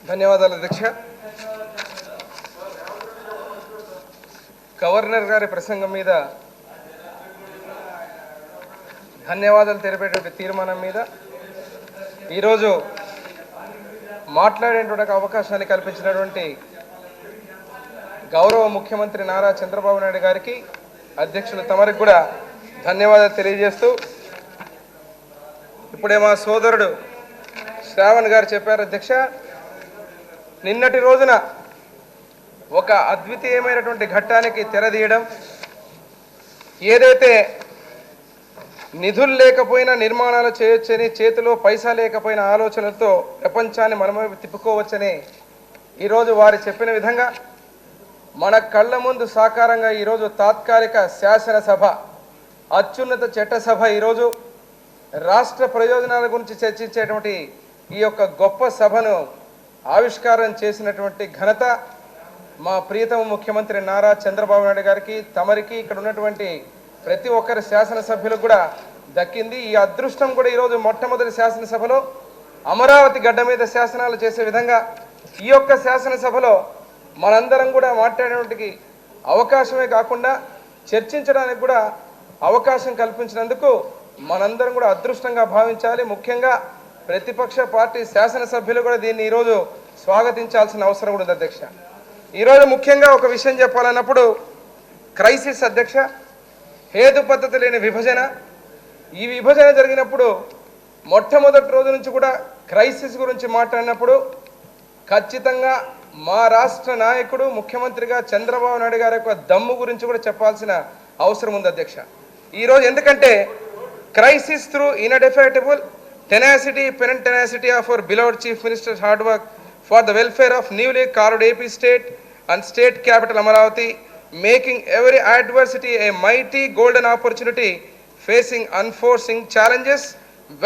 ధన్యవాదాలు అధ్యక్ష. గవర్నర్ గారి ప్రసంగం మీద ధన్యవాదాలు తెలిపేటువంటి తీర్మానం మీద ఈరోజు మాట్లాడేటువంటి అవకాశాన్ని కల్పించినటువంటి గౌరవ ముఖ్యమంత్రి నారా చంద్రబాబు నాయుడు గారికి, అధ్యక్షులు తమరికి కూడా ధన్యవాదాలు తెలియజేస్తూ, ఇప్పుడే మా సోదరుడు శ్రావణ్ గారు చెప్పారు అధ్యక్ష, నిన్నటి రోజున ఒక అద్వితీయమైనటువంటి ఘట్టానికి తెరదీయడం, ఏదైతే నిధులు లేకపోయినా నిర్మాణాలు చేయొచ్చని, చేతిలో పైసా లేకపోయినా ఆలోచనలతో ప్రపంచాన్ని మనమే తిప్పుకోవచ్చని ఈరోజు వారు చెప్పిన విధంగా మన కళ్ళ ముందు సాకారంగా ఈరోజు తాత్కాలిక శాసనసభ, అత్యున్నత చట్టసభ ఈరోజు రాష్ట్ర ప్రయోజనాల గురించి చర్చించేటువంటి ఈ యొక్క గొప్ప సభను ఆవిష్కారం చేసినటువంటి ఘనత మా ప్రియతమ ముఖ్యమంత్రి నారా చంద్రబాబు నాయుడు గారికి, తమరికి, ఇక్కడ ఉన్నటువంటి ప్రతి ఒక్కరి శాసనసభ్యులకు కూడా దక్కింది. ఈ అదృష్టం కూడా ఈరోజు మొట్టమొదటి శాసనసభలో అమరావతి గడ్డ మీద శాసనాలు చేసే విధంగా ఈ యొక్క శాసనసభలో మనందరం కూడా మాట్లాడేటువంటి అవకాశమే కాకుండా చర్చించడానికి కూడా అవకాశం కల్పించినందుకు మనందరం కూడా అదృష్టంగా భావించాలి. ముఖ్యంగా ప్రతిపక్ష పార్టీ శాసనసభ్యులు కూడా దీన్ని ఈరోజు స్వాగతించాల్సిన అవసరం కూడా ఉంది అధ్యక్ష. ఈరోజు ముఖ్యంగా ఒక విషయం చెప్పాలన్నప్పుడు క్రైసిస్ అధ్యక్ష, హేతు పద్ధతి లేని విభజన. ఈ విభజన జరిగినప్పుడు మొట్టమొదటి రోజు నుంచి కూడా క్రైసిస్ గురించి మాట్లాడినప్పుడు ఖచ్చితంగా మా రాష్ట్ర నాయకుడు ముఖ్యమంత్రిగా చంద్రబాబు నాయుడు గారి యొక్క దమ్ము గురించి కూడా చెప్పాల్సిన అవసరం ఉంది అధ్యక్ష. ఈరోజు ఎందుకంటే crisis through indefatigable tenacity, parent tenacity of our beloved Chief Minister's hard work for the welfare of newly carved AP state and state capital Amaravati, making every adversity a mighty golden opportunity, facing unforeseen challenges,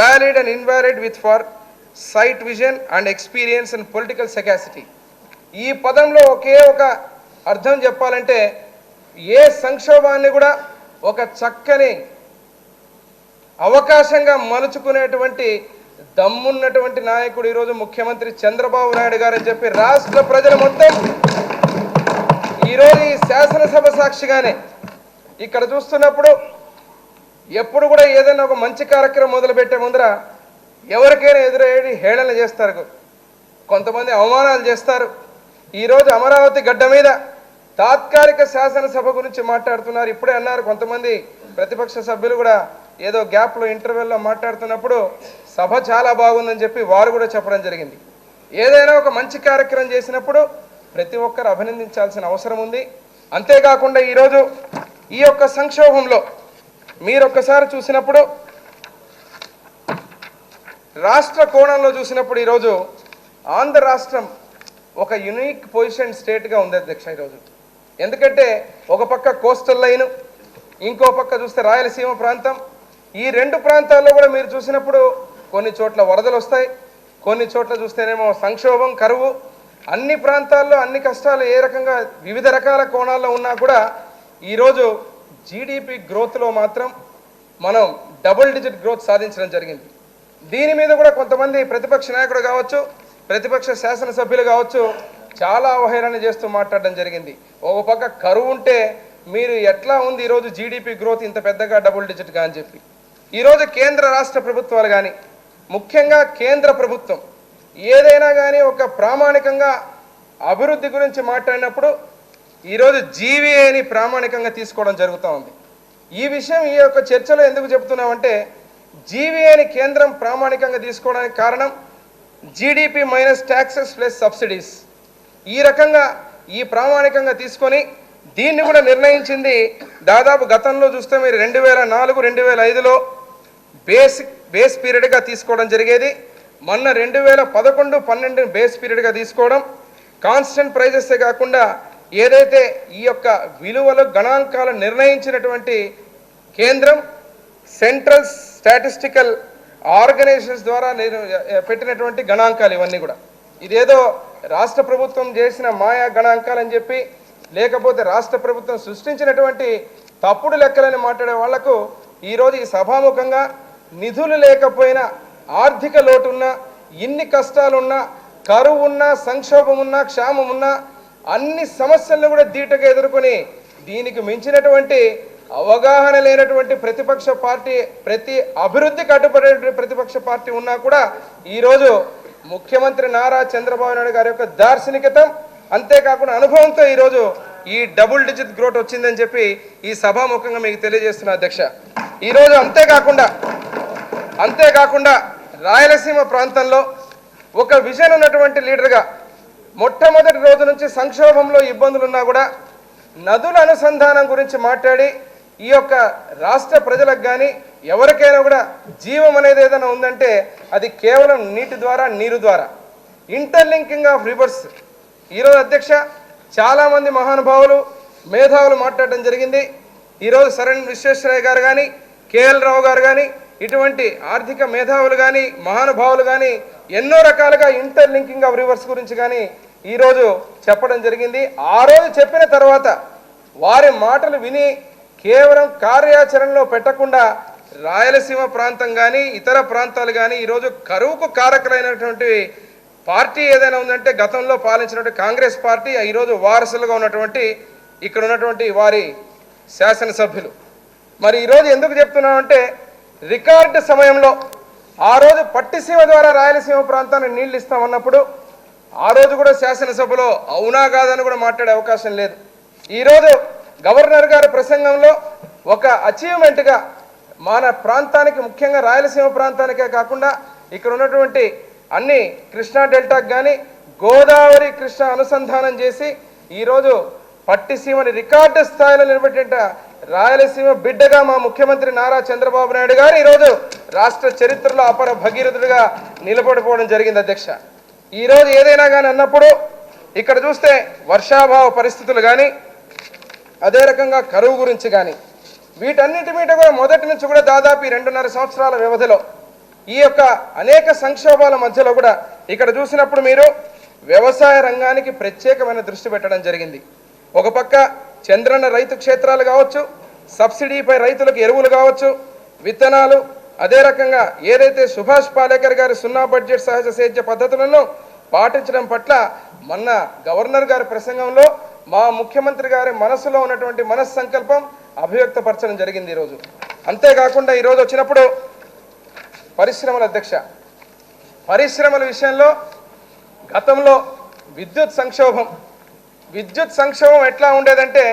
valid and invalid with foresight, vision and experience and political sagacity. ఈ పదంలో ఒకే ఒక అర్థం చెప్పాలంటే, ఏ సంక్షోభాన్ని కూడా ఒక చక్కని అవకాశంగా మలుచుకునేటువంటి దమ్మున్నటువంటి నాయకుడు ఈరోజు ముఖ్యమంత్రి చంద్రబాబు నాయుడు గారు అని చెప్పి రాష్ట్ర ప్రజలు మొత్తం ఈరోజు ఈ శాసనసభ సాక్షిగానే ఇక్కడ చూస్తున్నప్పుడు, ఎప్పుడు కూడా ఏదైనా ఒక మంచి కార్యక్రమం మొదలుపెట్టే ముందర ఎవరికైనా ఎదురయ్యేది హేళన చేస్తారు, కొంతమంది అవమానాలు చేస్తారు. ఈరోజు అమరావతి గడ్డ మీద తాత్కాలిక శాసనసభ గురించి మాట్లాడుతున్నారు. ఇప్పుడే అన్నారు కొంతమంది ప్రతిపక్ష సభ్యులు కూడా, ఏదో గ్యాప్లో ఇంటర్వెల్లో మాట్లాడుతున్నప్పుడు సభ చాలా బాగుందని చెప్పి వారు కూడా చెప్పడం జరిగింది. ఏదైనా ఒక మంచి కార్యక్రమం చేసినప్పుడు ప్రతి ఒక్కరు అభినందించాల్సిన అవసరం ఉంది. అంతేకాకుండా ఈరోజు ఈ యొక్క సంక్షోభంలో మీరు ఒక్కసారి చూసినప్పుడు, రాష్ట్ర కోణంలో చూసినప్పుడు ఈరోజు ఆంధ్ర రాష్ట్రం ఒక యునిక్ పొజిషన్ స్టేట్గా ఉంది అధ్యక్ష ఈరోజు. ఎందుకంటే ఒక పక్క కోస్టల్ లైను, ఇంకో పక్క చూస్తే రాయలసీమ ప్రాంతం. ఈ రెండు ప్రాంతాల్లో కూడా మీరు చూసినప్పుడు కొన్ని చోట్ల వరదలు వస్తాయి, కొన్ని చోట్ల చూస్తేనేమో సంక్షోభం, కరువు. అన్ని ప్రాంతాల్లో అన్ని కష్టాలు ఏ రకంగా వివిధ రకాల కోణాల్లో ఉన్నా కూడా ఈరోజు జీడిపి గ్రోత్లో మాత్రం మనం డబుల్ డిజిట్ గ్రోత్ సాధించడం జరిగింది. దీని మీద కూడా కొంతమంది ప్రతిపక్ష నాయకుడు కావచ్చు, ప్రతిపక్ష శాసనసభ్యులు కావచ్చు చాలా అవహేళన చేస్తూ మాట్లాడడం జరిగింది. ఒక పక్క కరువు ఉంటే మీరు ఎట్లా ఉంది ఈరోజు జీడిపి గ్రోత్ ఇంత పెద్దగా డబుల్ డిజిట్గా అని చెప్పి. ఈరోజు కేంద్ర రాష్ట్ర ప్రభుత్వాలు కానీ, ముఖ్యంగా కేంద్ర ప్రభుత్వం ఏదైనా కానీ ఒక ప్రామాణికంగా అభివృద్ధి గురించి మాట్లాడినప్పుడు ఈరోజు జీవీఏని ప్రామాణికంగా తీసుకోవడం జరుగుతూ ఉంది. ఈ విషయం ఈ యొక్క చర్చలో ఎందుకు చెబుతున్నామంటే, జీవీఏని కేంద్రం ప్రామాణికంగా తీసుకోవడానికి కారణం GDP minus taxes plus subsidies. ఈ రకంగా ఈ ప్రామాణికంగా తీసుకొని దీన్ని కూడా నిర్ణయించింది దాదాపు గతంలో చూస్తే మీరు 2004, 2005లో బేస్ పీరియడ్గా తీసుకోవడం జరిగేది. మొన్న 2011, 12 బేస్ పీరియడ్గా తీసుకోవడం, కాన్స్టెంట్ ప్రైజెసే కాకుండా ఏదైతే ఈ యొక్క విలువలు గణాంకాలు నిర్ణయించినటువంటి కేంద్రం సెంట్రల్ స్టాటిస్టికల్ ఆర్గనైజేషన్స్ ద్వారా పెట్టినటువంటి గణాంకాలు ఇవన్నీ కూడా. ఇదేదో రాష్ట్ర ప్రభుత్వం చేసిన మాయా గణాంకాలని చెప్పి, లేకపోతే రాష్ట్ర ప్రభుత్వం సృష్టించినటువంటి తప్పుడు లెక్కలని మాట్లాడే వాళ్లకు ఈరోజు ఈ సభాముఖంగా నిధులు లేకపోయినా, ఆర్థిక లోటున్నా, ఇన్ని కష్టాలున్నా కరువు ఉన్నా, సంక్షోభం ఉన్నా, క్షామం ఉన్నా అన్ని సమస్యలను కూడా ధీటుగా ఎదుర్కొని దీనికి మించినటువంటి అవగాహన లేనటువంటి ప్రతిపక్ష పార్టీ, ప్రతి అభివృద్ధికి అడ్డుపడేటువంటి ప్రతిపక్ష పార్టీ ఉన్నా కూడా ఈరోజు ముఖ్యమంత్రి నారా చంద్రబాబు నాయుడు గారి యొక్క దార్శనికతం, అంతేకాకుండా అనుభవంతో ఈరోజు ఈ డబుల్ డిజిట్ గ్రోత్ వచ్చిందని చెప్పి ఈ సభాముఖంగా మీకు తెలియజేస్తున్నా అధ్యక్ష. ఈరోజు అంతేకాకుండా రాయలసీమ ప్రాంతంలో ఒక విజన్ ఉన్నటువంటి లీడర్గా మొట్టమొదటి రోజు నుంచి సంక్షోభంలో ఇబ్బందులున్నా కూడా నదుల అనుసంధానం గురించి మాట్లాడి ఈ యొక్క రాష్ట్ర ప్రజలకు కానీ ఎవరికైనా కూడా జీవం అనేది ఏదైనా ఉందంటే అది కేవలం నీటి ద్వారా, నీరు ద్వారా, ఇంటర్లింకింగ్ ఆఫ్ రివర్స్. ఈరోజు అధ్యక్ష చాలామంది మహానుభావులు, మేధావులు మాట్లాడడం జరిగింది. ఈరోజు సరణ్ విశ్వేశ్వరయ్య గారు కానీ, కేఎల్ రావు గారు కానీ, ఇటువంటి ఆర్థిక మేధావులు కానీ, మహానుభావులు కానీ ఎన్నో రకాలుగా ఇంటర్లింకింగ్ ఆఫ్ రివర్స్ గురించి కానీ ఈరోజు చెప్పడం జరిగింది. ఆ రోజు చెప్పిన తర్వాత వారి మాటలు విని కేవలం కార్యాచరణలో పెట్టకుండా రాయలసీమ ప్రాంతం కానీ, ఇతర ప్రాంతాలు కానీ ఈరోజు కరువుకు కారకులైనటువంటి పార్టీ ఏదైనా ఉందంటే గతంలో పాలించినటువంటి కాంగ్రెస్ పార్టీ, ఈరోజు వారసులుగా ఉన్నటువంటి ఇక్కడ ఉన్నటువంటి వారి శాసనసభ్యులు. మరి ఈరోజు ఎందుకు చెప్తున్నామంటే రికార్డు సమయంలో ఆ రోజు పట్టిసీమ ద్వారా రాయలసీమ ప్రాంతానికి నీళ్లు ఇస్తామన్నప్పుడు ఆ రోజు కూడా శాసనసభలో అవునా కాదని కూడా మాట్లాడే అవకాశం లేదు. ఈరోజు గవర్నర్ గారి ప్రసంగంలో ఒక అచీవ్మెంట్గా మన ప్రాంతానికి, ముఖ్యంగా రాయలసీమ ప్రాంతానికే కాకుండా ఇక్కడ ఉన్నటువంటి అన్ని కృష్ణా డెల్టాకు కానీ గోదావరి కృష్ణ అనుసంధానం చేసి ఈరోజు పట్టిసీమని రికార్డు స్థాయిలో నిలబెట్టిన రాయలసీమ బిడ్డగా మా ముఖ్యమంత్రి నారా చంద్రబాబు నాయుడు గారు ఈరోజు రాష్ట్ర చరిత్రలో అపర భగీరథుడిగా నిలబడిపోవడం జరిగింది అధ్యక్ష. ఈరోజు ఏదైనా కానీ అన్నప్పుడు ఇక్కడ చూస్తే వర్షాభావ పరిస్థితులు కానీ, అదే రకంగా కరువు గురించి కానీ, వీటన్నిటి మీద కూడా మొదటి నుంచి కూడా దాదాపు 2.5 సంవత్సరాల వ్యవధిలో ఈ యొక్క అనేక సంక్షోభాల మధ్యలో కూడా ఇక్కడ చూసినప్పుడు మీరు వ్యవసాయ రంగానికి ప్రత్యేకమైన దృష్టి పెట్టడం జరిగింది. ఒక పక్క చంద్రన్న రైతు క్షేత్రాలు కావచ్చు, సబ్సిడీపై రైతులకు ఎరువులు కావచ్చు, విత్తనాలు, అదే రకంగా ఏదైతే సుభాష్ పాలేకర్ గారి 0 బడ్జెట్ సహజ సేద్య పద్ధతులను పాటించడం పట్ల మొన్న గవర్నర్ గారి ప్రసంగంలో మా ముఖ్యమంత్రి గారి మనసులో ఉన్నటువంటి మనస్సంకల్పం అభివ్యక్తపరచడం జరిగింది ఈరోజు. అంతేకాకుండా ఈరోజు వచ్చినప్పుడు పరిశ్రమల అధ్యక్ష, పరిశ్రమల విషయంలో గతంలో విద్యుత్ సంక్షోభం ఎట్లా ఉండేదంటే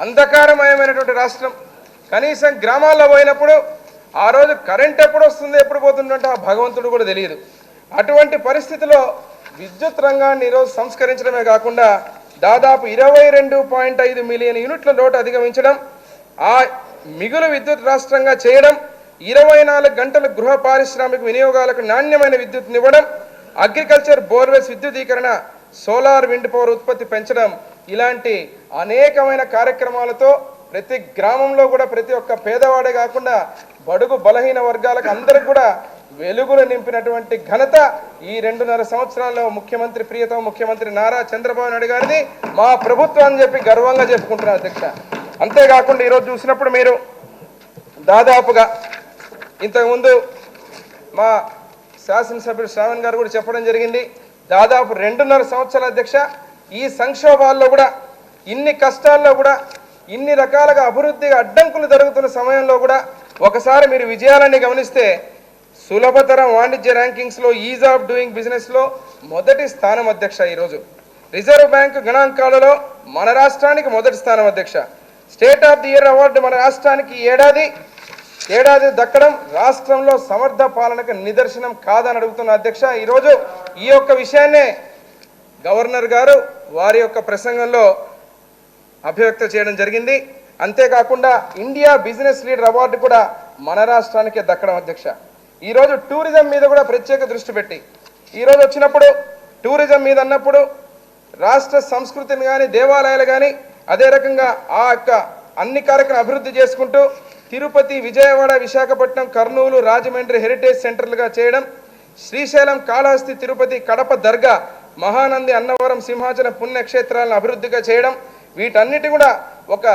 అంధకారమయమైనటువంటి రాష్ట్రం. కనీసం గ్రామాల్లో పోయినప్పుడు ఆ రోజు కరెంట్ ఎప్పుడు వస్తుంది, ఎప్పుడు పోతుందంటే ఆ భగవంతుడు కూడా తెలియదు. అటువంటి పరిస్థితిలో విద్యుత్ రంగాన్ని ఈరోజు సంస్కరించడమే కాకుండా దాదాపు 22.5 మిలియన్ యూనిట్ల లోటు అధిగమించడం, ఆ మిగులు విద్యుత్ రాష్ట్రంగా చేయడం, 24 గంటల గృహ పారిశ్రామిక వినియోగాలకు నాణ్యమైన విద్యుత్నివ్వడం, అగ్రికల్చర్ బోర్వెల్స్ విద్యుదీకరణ, సోలార్ విండ్ పవర్ ఉత్పత్తి పెంచడం, ఇలాంటి అనేకమైన కార్యక్రమాలతో ప్రతి గ్రామంలో కూడా ప్రతి ఒక్క పేదవాడే కాకుండా బడుగు బలహీన వర్గాలకు అందరికి కూడా వెలుగులు నింపినటువంటి ఘనత ఈ 2.5 సంవత్సరాల్లో ముఖ్యమంత్రి ప్రియతమ ముఖ్యమంత్రి నారా చంద్రబాబు నాయుడు గారిది, మా ప్రభుత్వం అని చెప్పి గర్వంగా చెప్పుకుంటున్నారు అధ్యక్ష. అంతేకాకుండా ఈరోజు చూసినప్పుడు మీరు దాదాపుగా ఇంతకుముందు మా శాసనసభ్యుడు శ్రావణ్ గారు కూడా చెప్పడం జరిగింది, దాదాపు 2.5 సంవత్సరాల అధ్యక్ష ఈ సంక్షోభాల్లో కూడా, ఇన్ని కష్టాల్లో కూడా, ఇన్ని రకాలుగా అభివృద్ధిగా అడ్డంకులు జరుగుతున్న సమయంలో కూడా ఒకసారి మీరు విజయాలన్నీ గమనిస్తే సులభతరం వాణిజ్య ర్యాంకింగ్స్లో, ఈజ్ ఆఫ్ డూయింగ్ బిజినెస్లో మొదటి స్థానం అధ్యక్ష. ఈరోజు రిజర్వ్ బ్యాంకు గణాంకాలలో మన రాష్ట్రానికి మొదటి స్థానం అధ్యక్ష. State of the year award మన రాష్ట్రానికి ఏడాది దక్కడం రాష్ట్రంలో సమర్థ పాలనకు నిదర్శనం కాదని అడుగుతున్న అధ్యక్ష. ఈరోజు ఈ యొక్క విషయాన్నే గవర్నర్ గారు వారి యొక్క ప్రసంగంలో అభివ్యక్తం చేయడం జరిగింది. అంతేకాకుండా ఇండియా బిజినెస్ లీడర్ అవార్డు కూడా మన రాష్ట్రానికే దక్కడం అధ్యక్ష. ఈరోజు టూరిజం మీద కూడా ప్రత్యేక దృష్టి పెట్టి ఈరోజు వచ్చినప్పుడు టూరిజం మీద అన్నప్పుడు రాష్ట్ర సంస్కృతిని కానీ, దేవాలయాలు కానీ, అదే రకంగా ఆ యొక్క అన్ని కార్యక్రమాలు అభివృద్ధి చేసుకుంటూ తిరుపతి, విజయవాడ, విశాఖపట్నం, కర్నూలు, రాజమండ్రి హెరిటేజ్ సెంటర్లుగా చేయడం, శ్రీశైలం, కాళహస్తి, తిరుపతి, కడప దర్గా, మహానంది, అన్నవరం, సింహాచలం పుణ్యక్షేత్రాలను అభివృద్ధిగా చేయడం, వీటన్నిటి కూడా ఒక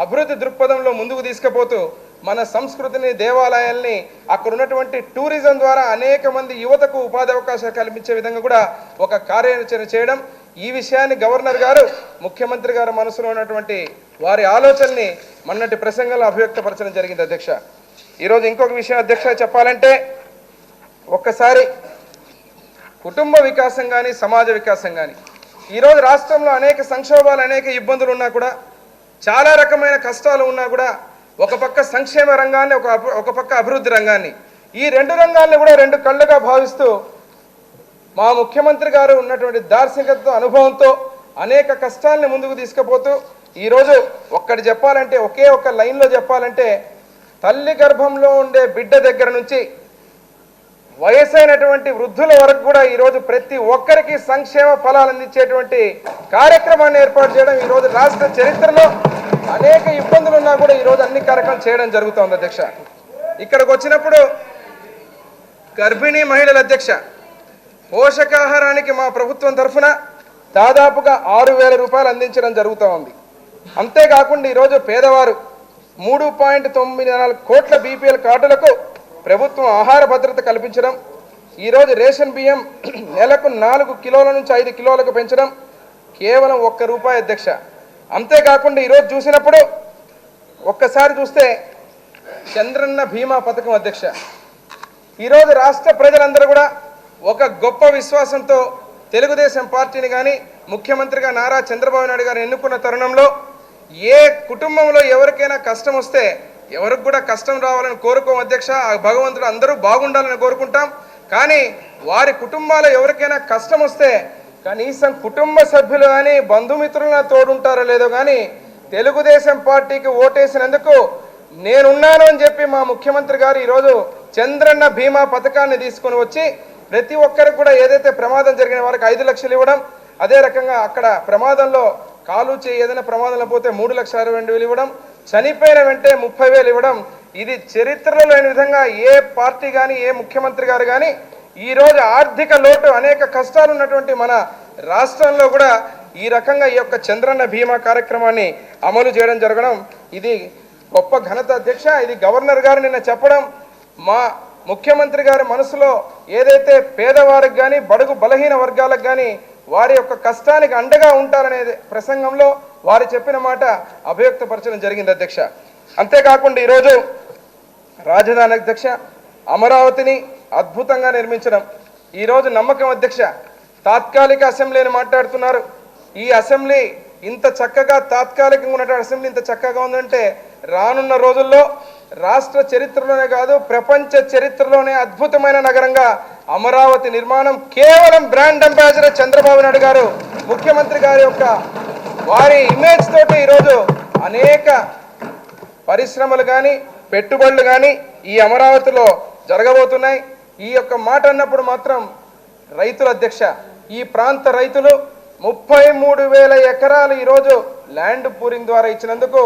అభివృద్ధి దృక్పథంలో ముందుకు తీసుకుపోతూ మన సంస్కృతిని, దేవాలయాల్ని, అక్కడ ఉన్నటువంటి టూరిజం ద్వారా అనేక మంది యువతకు ఉపాధి అవకాశాలు కల్పించే విధంగా కూడా ఒక కార్యాచరణ చేయడం, ఈ విషయాన్ని గవర్నర్ గారు ముఖ్యమంత్రి గారి మనసులో ఉన్నటువంటి వారి ఆలోచనని మొన్నటి ప్రసంగంలో అభివ్యక్తపరచడం జరిగింది అధ్యక్ష. ఈరోజు ఇంకొక విషయం అధ్యక్ష చెప్పాలంటే, ఒక్కసారి కుటుంబ వికాసం కానీ సమాజ వికాసం కానీ, ఈరోజు రాష్ట్రంలో అనేక సంక్షోభాలు, అనేక ఇబ్బందులు ఉన్నా కూడా, చాలా రకమైన కష్టాలు ఉన్నా కూడా, ఒక పక్క సంక్షేమ రంగాన్ని, ఒక పక్క అభివృద్ధి రంగాన్ని, ఈ రెండు రంగాల్ని కూడా రెండు కళ్ళుగా భావిస్తూ మా ముఖ్యమంత్రి గారు ఉన్నటువంటి దార్శనికతతో, అనుభవంతో అనేక కష్టాలని ముందుకు తీసుకుపోతూ ఈరోజు ఒక్కటి చెప్పాలంటే, ఒకే ఒక్క లైన్లో చెప్పాలంటే, తల్లి గర్భంలో ఉండే బిడ్డ దగ్గర నుంచి వయసైనటువంటి వృద్ధుల వరకు కూడా ఈరోజు ప్రతి ఒక్కరికి సంక్షేమ ఫలాలు అందించేటువంటి కార్యక్రమాన్ని ఏర్పాటు చేయడం, ఈరోజు రాష్ట్ర చరిత్రలో అనేక ఇబ్బందులు ఉన్నా కూడా ఈరోజు అన్ని కార్యక్రమాలు చేయడం జరుగుతోంది అధ్యక్ష. ఇక్కడికి వచ్చినప్పుడు గర్భిణీ మహిళల అధ్యక్ష పోషకాహారానికి మా ప్రభుత్వం తరఫున దాదాపుగా 6,000 రూపాయలు అందించడం జరుగుతూ ఉంది. అంతేకాకుండా ఈరోజు పేదవారు 3.94 కోట్ల బీపీఎల్ కార్డులకు ప్రభుత్వం ఆహార భద్రత కల్పించడం, ఈరోజు రేషన్ బియ్యం నెలకు 4 కిలోల నుంచి 5 కిలోలకు పెంచడం కేవలం ₹1 అధ్యక్ష. అంతేకాకుండా ఈరోజు చూసినప్పుడు ఒక్కసారి చూస్తే చంద్రన్న బీమా పథకం అధ్యక్ష. ఈరోజు రాష్ట్ర ప్రజలందరూ కూడా ఒక గొప్ప విశ్వాసంతో తెలుగుదేశం పార్టీని కానీ, ముఖ్యమంత్రిగా నారా చంద్రబాబు నాయుడు గారు ఎన్నుకున్న తరుణంలో ఏ కుటుంబంలో ఎవరికైనా కష్టం వస్తే, ఎవరికి కూడా కష్టం రావాలని కోరుకోం అధ్యక్ష, భగవంతుడు అందరూ బాగుండాలని కోరుకుంటాం. కానీ వారి కుటుంబాల్లో ఎవరికైనా కష్టం వస్తే కనీసం కుటుంబ సభ్యులు కానీ బంధుమిత్రులను తోడుంటారో లేదో కానీ తెలుగుదేశం పార్టీకి ఓటేసినందుకు నేనున్నాను అని చెప్పి మా ముఖ్యమంత్రి గారు ఈరోజు చంద్రన్న బీమా పథకాన్ని తీసుకొని వచ్చి ప్రతి ఒక్కరికి కూడా ఏదైతే ప్రమాదం జరిగిన వారికి 5 లక్షలు ఇవ్వడం, అదే రకంగా అక్కడ ప్రమాదంలో కాలు చేయి ఏదైనా ప్రమాదంలో పోతే 3,62,000 ఇవ్వడం, చనిపోయిన వెంటనే 30,000 ఇవ్వడం, ఇది చరిత్రలో లేని విధంగా ఏ పార్టీ కానీ, ఏ ముఖ్యమంత్రి గారు కానీ ఈరోజు ఆర్థిక లోటు, అనేక కష్టాలు ఉన్నటువంటి మన రాష్ట్రంలో కూడా ఈ రకంగా ఈ యొక్క చంద్రన్న బీమా కార్యక్రమాన్ని అమలు చేయడం జరగడం ఇది గొప్ప ఘనత అధ్యక్ష. ఇది గవర్నర్ గారు నిన్న చెప్పడం, మా ముఖ్యమంత్రి గారి మనసులో ఏదైతే పేదవారికి కానీ, బడుగు బలహీన వర్గాలకు కానీ వారి యొక్క కష్టానికి అండగా ఉంటారనే ప్రసంగంలో వారు చెప్పిన మాట అభివ్యక్తపరచడం జరిగింది అధ్యక్ష. అంతేకాకుండా ఈరోజు రాజధాని అధ్యక్ష అమరావతిని అద్భుతంగా నిర్మించడం, ఈరోజు నమ్మకం అధ్యక్ష. తాత్కాలిక అసెంబ్లీని మాట్లాడుతున్నారు. ఈ అసెంబ్లీ ఇంత చక్కగా, తాత్కాలికంగా ఉన్నటువంటి అసెంబ్లీ ఇంత చక్కగా ఉందంటే రానున్న రోజుల్లో రాష్ట్ర చరిత్రలోనే కాదు ప్రపంచ చరిత్రలోనే అద్భుతమైన నగరంగా అమరావతి నిర్మాణం కేవలం బ్రాండ్ అంబాసిడర్ చంద్రబాబు నాయుడు గారు ముఖ్యమంత్రి గారి యొక్క వారి ఇమేజ్ తోటి ఈరోజు అనేక పరిశ్రమలు కానీ, పెట్టుబడులు కానీ ఈ అమరావతిలో జరగబోతున్నాయి. ఈ యొక్క మాట అన్నప్పుడు మాత్రం రైతుల అధ్యక్ష, ఈ ప్రాంత రైతులు 33,000 ఎకరాలు ఈరోజు ల్యాండ్ పూరింగ్ ద్వారా ఇచ్చినందుకు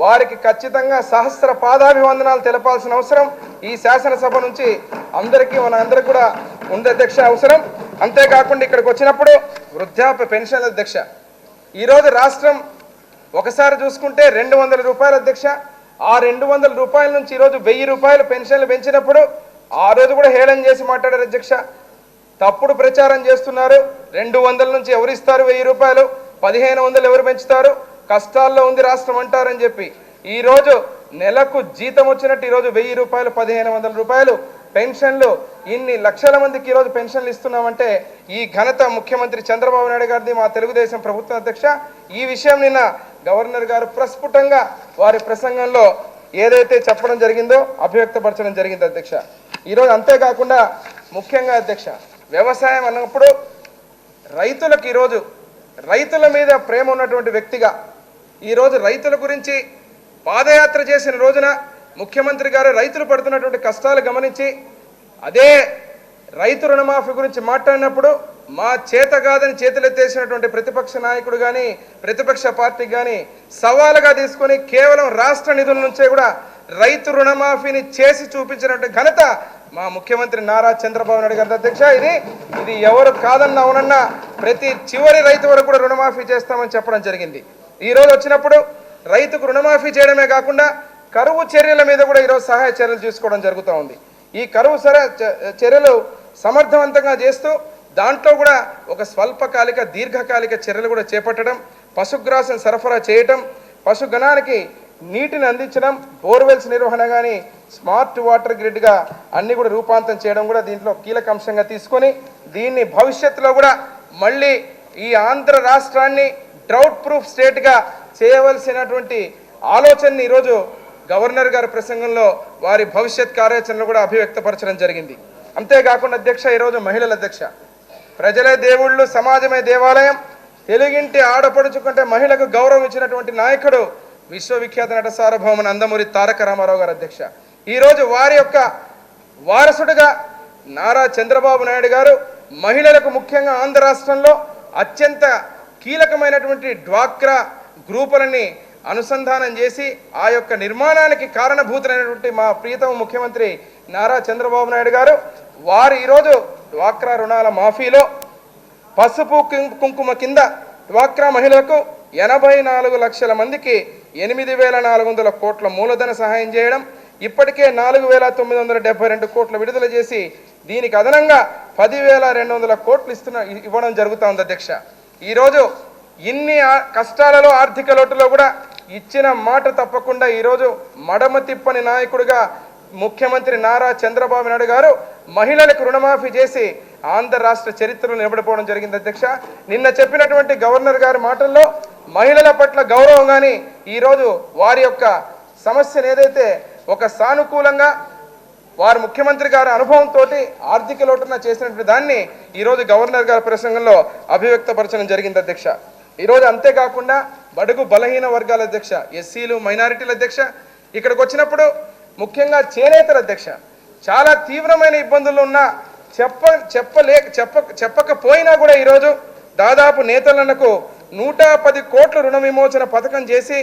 వారికి ఖచ్చితంగా సహస్ర పాదాభివందనాలు తెలపాల్సిన అవసరం ఈ శాసనసభ నుంచి మనందరికీ కూడా ఉంది అధ్యక్ష అవసరం. అంతేకాకుండా ఇక్కడికి వచ్చినప్పుడు వృద్ధాప్య పెన్షన్ అధ్యక్ష, ఈరోజు రాష్ట్రం ఒకసారి చూసుకుంటే 200 రూపాయలు అధ్యక్ష. ఆ 200 రూపాయల నుంచి ఈరోజు 1000 రూపాయలు పెన్షన్లు పెంచినప్పుడు ఆ రోజు కూడా హేళన చేసి మాట్లాడారు అధ్యక్ష. తప్పుడు ప్రచారం చేస్తున్నారు. 200 నుంచి ఎవరు ఇస్తారు 1000 రూపాయలు, 1500 ఎవరు పెంచుతారు, కష్టాల్లో ఉంది రాష్ట్రం అంటారని చెప్పి ఈరోజు నెలకు జీతం వచ్చినట్టు ఈరోజు 1000 రూపాయలు, 1500 రూపాయలు పెన్షన్లు, ఇన్ని లక్షల మందికి ఈరోజు పెన్షన్లు ఇస్తున్నామంటే ఈ ఘనత ముఖ్యమంత్రి చంద్రబాబు నాయుడు గారిది, మా తెలుగుదేశం ప్రభుత్వం అధ్యక్ష. ఈ విషయం నిన్న గవర్నర్ గారు ప్రస్ఫుటంగా వారి ప్రసంగంలో ఏదైతే చెప్పడం జరిగిందో అభివ్యక్తపరచడం జరిగింది అధ్యక్ష. ఈరోజు అంతేకాకుండా ముఖ్యంగా అధ్యక్ష వ్యవసాయం అన్నప్పుడు రైతులకు ఈరోజు రైతుల మీద ప్రేమ ఉన్నటువంటి వ్యక్తిగా ఈరోజు రైతుల గురించి పాదయాత్ర చేసిన రోజున ముఖ్యమంత్రి గారు రైతులు పడుతున్నటువంటి కష్టాలు గమనించి అదే రైతు రుణమాఫీ గురించి మాట్లాడినప్పుడు మా చేత కాదని చేతులెత్తేసినటువంటి ప్రతిపక్ష నాయకుడు కానీ, ప్రతిపక్ష పార్టీ కానీ సవాలుగా తీసుకొని కేవలం రాష్ట్ర నిధుల నుంచే కూడా రైతు రుణమాఫీని చేసి చూపించినటువంటి ఘనత మా ముఖ్యమంత్రి నారా చంద్రబాబు నాయుడు గారి అధ్యక్ష. ఇది ఎవరు కాదన్నా అవునన్నా ప్రతి చివరి రైతు వరకు కూడా రుణమాఫీ చేస్తామని చెప్పడం జరిగింది. ఈరోజు వచ్చినప్పుడు రైతుకు రుణమాఫీ చేయడమే కాకుండా కరువు చర్యల మీద కూడా ఈరోజు సహాయ చర్యలు తీసుకోవడం జరుగుతూ ఉంది. ఈ కరువు చర్యలు సమర్థవంతంగా చేస్తూ దాంట్లో కూడా ఒక స్వల్పకాలిక దీర్ఘకాలిక చర్యలు కూడా చేపట్టడం, పశుగ్రాసం సరఫరా చేయటం, పశుగణానికి నీటిని అందించడం, బోర్వెల్స్ నిర్వహణ కానీ స్మార్ట్ వాటర్ గ్రిడ్గా అన్ని కూడా రూపాంతరం చేయడం కూడా దీంట్లో కీలక అంశంగా తీసుకొని దీన్ని భవిష్యత్తులో కూడా మళ్ళీ ఈ ఆంధ్ర రాష్ట్రాన్ని డ్రౌట్ ప్రూఫ్ స్టేట్గా చేయవలసినటువంటి ఆలోచనని ఈరోజు గవర్నర్ గారి ప్రసంగంలో వారి భవిష్యత్ కార్యాచరణను కూడా అభివ్యక్తపరచడం జరిగింది. అంతేకాకుండా అధ్యక్ష, ఈరోజు మహిళల అధ్యక్ష, ప్రజలే దేవుళ్ళు సమాజమే దేవాలయం, తెలుగింటి ఆడపడుచుకుంటే మహిళకు గౌరవం ఇచ్చినటువంటి నాయకుడు విశ్వవిఖ్యాత నట సార్వభౌమ నందమూరి తారక రామారావు గారు అధ్యక్ష. ఈరోజు వారి యొక్క వారసుడిగా నారా చంద్రబాబు నాయుడు గారు మహిళలకు ముఖ్యంగా ఆంధ్ర రాష్ట్రంలో అత్యంత కీలకమైనటువంటి డ్వాక్రా గ్రూపులని అనుసంధానం చేసి ఆ యొక్క నిర్మాణానికి కారణభూతులైనటువంటి మా ప్రియతమ ముఖ్యమంత్రి నారా చంద్రబాబు నాయుడు గారు వారు ఈరోజు డ్వాక్రా రుణాల మాఫీలో పసుపు కుంకుమ కింద డ్వాక్రా మహిళలకు 84 లక్షల మందికి 8,400 కోట్ల మూలధన సహాయం చేయడం, ఇప్పటికే 4,972 కోట్ల విడుదల చేసి దీనికి అదనంగా 10,200 కోట్లు ఇవ్వడం జరుగుతోంది అధ్యక్ష. ఈరోజు ఇన్ని కష్టాలలో ఆర్థిక లోటులో కూడా ఇచ్చిన మాట తప్పకుండా ఈరోజు మడమ తిప్పని నాయకుడిగా ముఖ్యమంత్రి నారా చంద్రబాబు నాయుడు గారు మహిళలకు రుణమాఫీ చేసి ఆంధ్ర రాష్ట్ర చరిత్రలో నిలబడిపోవడం జరిగింది అధ్యక్ష. నిన్న చెప్పినటువంటి గవర్నర్ గారి మాటల్లో మహిళల పట్ల గౌరవం కానీ ఈరోజు వారి యొక్క సమస్యను ఏదైతే ఒక సానుకూలంగా వారు ముఖ్యమంత్రి గారి అనుభవంతో ఆర్థిక లోటున చేసినటువంటి దాన్ని ఈరోజు గవర్నర్ గారి ప్రసంగంలో అభివ్యక్తపరచడం జరిగింది అధ్యక్ష. ఈరోజు అంతేకాకుండా బడుగు బలహీన వర్గాల అధ్యక్ష, ఎస్సీలు మైనారిటీల అధ్యక్ష, ఇక్కడికి ముఖ్యంగా చేనేతల అధ్యక్ష చాలా తీవ్రమైన ఇబ్బందులు ఉన్నా చెప్పకపోయినా కూడా ఈరోజు దాదాపు నేతలకు 110 కోట్ల రుణ విమోచన పథకం చేసి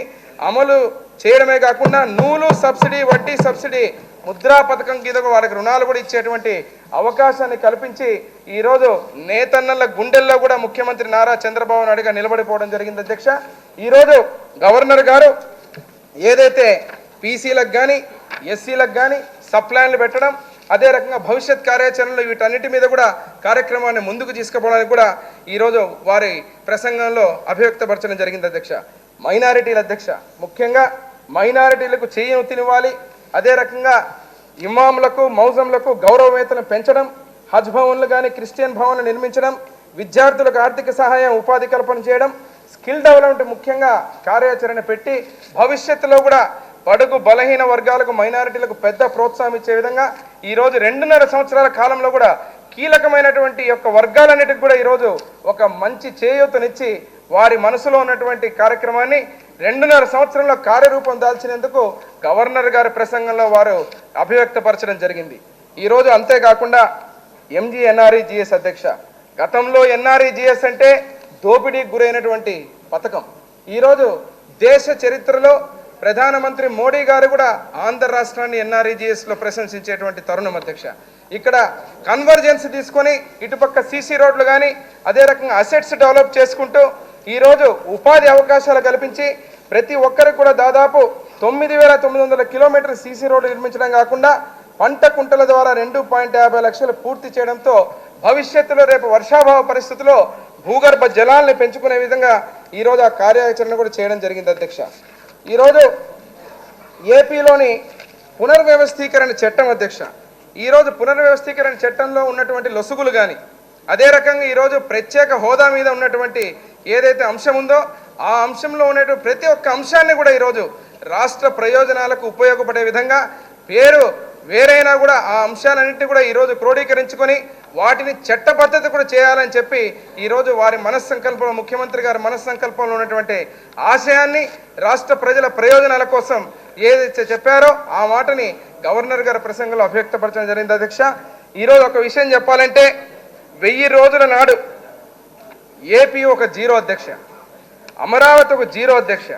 అమలు చేయడమే కాకుండా నూలు సబ్సిడీ, వడ్డీ సబ్సిడీ, ముద్రా పథకం కింద వాళ్ళకి రుణాలు కూడా ఇచ్చేటువంటి అవకాశాన్ని కల్పించి ఈరోజు నేతన్నల గుండెల్లో కూడా ముఖ్యమంత్రి నారా చంద్రబాబు నాయుడుగా నిలబడిపోవడం జరిగింది అధ్యక్ష. ఈరోజు గవర్నర్ గారు ఏదైతే పీసీలకు కానీ ఎస్సీలకు కానీ సప్లైన్లు పెట్టడం, అదే రకంగా భవిష్యత్ కార్యాచరణలో వీటన్నిటి మీద కూడా కార్యక్రమాన్ని ముందుకు తీసుకుపోవడానికి కూడా ఈరోజు వారి ప్రసంగంలో అభివ్యక్తపరచడం జరిగింది అధ్యక్ష. మైనారిటీల అధ్యక్ష, ముఖ్యంగా మైనారిటీలకు చేయూతనివ్వాలి, అదే రకంగా ఇమాములకు మౌజంలకు గౌరవ వేతనం పెంచడం, హజ్ భవన్లు కానీ క్రిస్టియన్ భవన్లు నిర్మించడం, విద్యార్థులకు ఆర్థిక సహాయం ఉపాధి కల్పన చేయడం, స్కిల్ డెవలప్మెంట్ ముఖ్యంగా కార్యాచరణ పెట్టి భవిష్యత్తులో కూడా బడుగు బలహీన వర్గాలకు మైనారిటీలకు పెద్ద ప్రోత్సాహం ఇచ్చే విధంగా ఈరోజు 2.5 సంవత్సరాల కాలంలో కూడా కీలకమైనటువంటి యొక్క వర్గాలన్నిటికి కూడా ఈరోజు ఒక మంచి చేయూతనిచ్చి వారి మనసులో ఉన్నటువంటి కార్యక్రమాన్ని 2.5 సంవత్సరంలో కార్యరూపం దాల్చినందుకు గవర్నర్ గారి ప్రసంగంలో వారు అభివ్యక్తపరచడం జరిగింది. ఈరోజు అంతేకాకుండా MGNREGS అధ్యక్ష, గతంలో NREGS అంటే దోపిడీకి గురైనటువంటి పథకం. ఈరోజు దేశ చరిత్రలో ప్రధానమంత్రి మోడీ గారు కూడా ఆంధ్ర రాష్ట్రాన్ని NREGSలో ప్రశంసించేటువంటి తరుణం అధ్యక్ష. ఇక్కడ కన్వర్జెన్స్ తీసుకొని ఇటుపక్క సీసీ రోడ్లు కానీ అదే రకంగా అసెట్స్ డెవలప్ చేసుకుంటూ ఈరోజు ఉపాధి అవకాశాలు కల్పించి ప్రతి ఒక్కరికి కూడా దాదాపు 9,900 కిలోమీటర్ల సీసీ రోడ్లు నిర్మించడం కాకుండా పంట కుంటల ద్వారా 2.50 లక్షలు పూర్తి చేయడంతో భవిష్యత్తులో రేపు వర్షాభావ పరిస్థితుల్లో భూగర్భ జలాల్ని పెంచుకునే విధంగా ఈరోజు ఆ కార్యాచరణ కూడా చేయడం జరిగింది అధ్యక్ష. ఈరోజు ఏపీలోని పునర్వ్యవస్థీకరణ చట్టం అధ్యక్ష, ఈరోజు పునర్వ్యవస్థీకరణ చట్టంలో ఉన్నటువంటి లొసుగులు కానీ అదే రకంగా ఈరోజు ప్రత్యేక హోదా మీద ఉన్నటువంటి ఏదైతే అంశం ఉందో ఆ అంశంలో ఉన్నటువంటి ప్రతి ఒక్క అంశాన్ని కూడా ఈరోజు రాష్ట్ర ప్రయోజనాలకు ఉపయోగపడే విధంగా పేరు వేరైనా కూడా ఆ అంశాలన్నింటినీ కూడా ఈరోజు క్రోడీకరించుకొని వాటిని చట్టబద్ధత కూడా చేయాలని చెప్పి ఈరోజు వారి మనస్సంకల్పంలో ముఖ్యమంత్రి గారి మనస్సంకల్పంలో ఉన్నటువంటి ఆశయాన్ని రాష్ట్ర ప్రజల ప్రయోజనాల కోసం ఏదైతే చెప్పారో ఆ మాటని గవర్నర్ గారి ప్రసంగంలో అభివ్యక్తపరచడం జరిగింది అధ్యక్ష. ఈరోజు ఒక విషయం చెప్పాలంటే 1000 రోజుల నాడు ఏపీ ఒక జీరో అధ్యక్ష, అమరావతి ఒక జీరో అధ్యక్ష,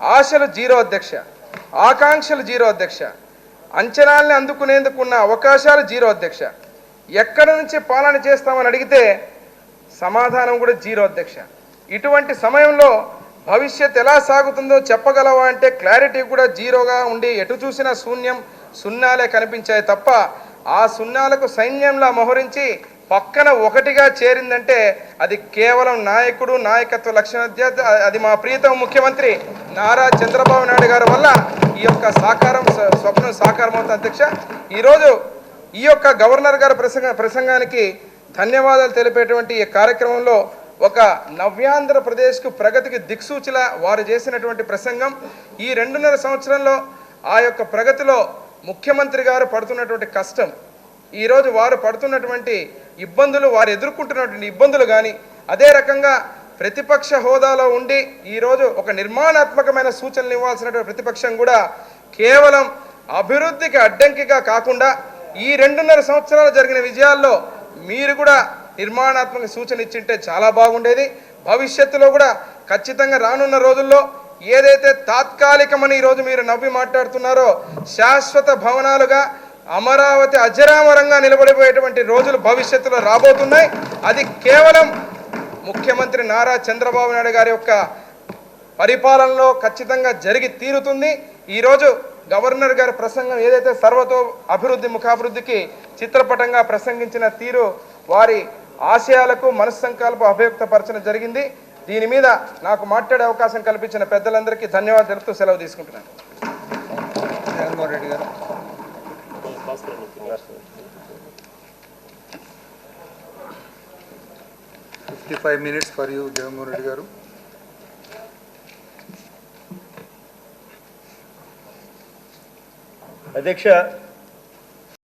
ఆశలు జీరో అధ్యక్ష, ఆకాంక్షలు జీరో అధ్యక్ష, అంచనాల్ని అందుకునేందుకు ఉన్న అవకాశాలు జీరో అధ్యక్ష, ఎక్కడి నుంచి పాలన చేస్తామని అడిగితే సమాధానం కూడా జీరో అధ్యక్ష. ఇటువంటి సమయంలో భవిష్యత్ ఎలా సాగుతుందో చెప్పగలవా అంటే క్లారిటీ కూడా జీరోగా ఉండి ఎటు చూసినా శూన్యం, సున్నాలే కనిపించాయి తప్ప ఆ సున్నాలకు సైన్యంలా మోహరించి పక్కన ఒకటిగా చేరిందంటే అది కేవలం నాయకుడు, నాయకత్వ లక్షణార్థ, అది మా ప్రియతమ ముఖ్యమంత్రి నారా చంద్రబాబు నాయుడు గారి వల్ల ఈ యొక్క స్వప్నం సాకారం అవుతుంది. అధ్యక్ష, ఈరోజు ఈ యొక్క గవర్నర్ గారి ప్రసంగానికి ధన్యవాదాలు తెలిపేటువంటి ఈ కార్యక్రమంలో ఒక నవ్యాంధ్రప్రదేశ్కు ప్రగతికి దిక్సూచిలా వారు చేసినటువంటి ప్రసంగం, ఈ 2.5 సంవత్సరంలో ఆ యొక్క ప్రగతిలో ముఖ్యమంత్రి గారు పడుతున్నటువంటి కష్టం, ఈరోజు వారు పడుతున్నటువంటి ఇబ్బందులు, వారు ఎదుర్కొంటున్నటువంటి ఇబ్బందులు కానీ, అదే రకంగా ప్రతిపక్ష హోదాలో ఉండి ఈరోజు ఒక నిర్మాణాత్మకమైన సూచనలు ఇవ్వాల్సినటువంటి ప్రతిపక్షం కూడా కేవలం అభివృద్ధికి అడ్డంకిగా కాకుండా ఈ 2.5 సంవత్సరాలు జరిగిన విజయాల్లో మీరు కూడా నిర్మాణాత్మక సూచన ఇచ్చింటే చాలా బాగుండేది. భవిష్యత్తులో కూడా ఖచ్చితంగా రానున్న రోజుల్లో ఏదైతే తాత్కాలికమని ఈరోజు మీరు నవ్వి మాట్లాడుతున్నారో శాశ్వత భవనాలుగా అమరావతి అజరామరంగా నిలబడిపోయేటువంటి రోజులు భవిష్యత్తులో రాబోతున్నాయి. అది కేవలం ముఖ్యమంత్రి నారా చంద్రబాబు నాయుడు గారి యొక్క పరిపాలనలో ఖచ్చితంగా జరిగి తీరుతుంది. ఈరోజు గవర్నర్ గారి ప్రసంగం ఏదైతే సర్వతో అభివృద్ధి ముఖాభివృద్ధికి చిత్రపటంగా ప్రసంగించిన తీరు వారి ఆశయాలకు మనస్సంకల్పం అభివ్యక్తపరచడం జరిగింది. దీని మీద నాకు మాట్లాడే అవకాశం కల్పించిన పెద్దలందరికీ ధన్యవాదాలు తెలుపుతూ సెలవు తీసుకుంటున్నాను. జగన్మోహన్ రెడ్డి గారు. 55 minutes for you, Jaganmohan Reddy గారు. అధ్యక్ష,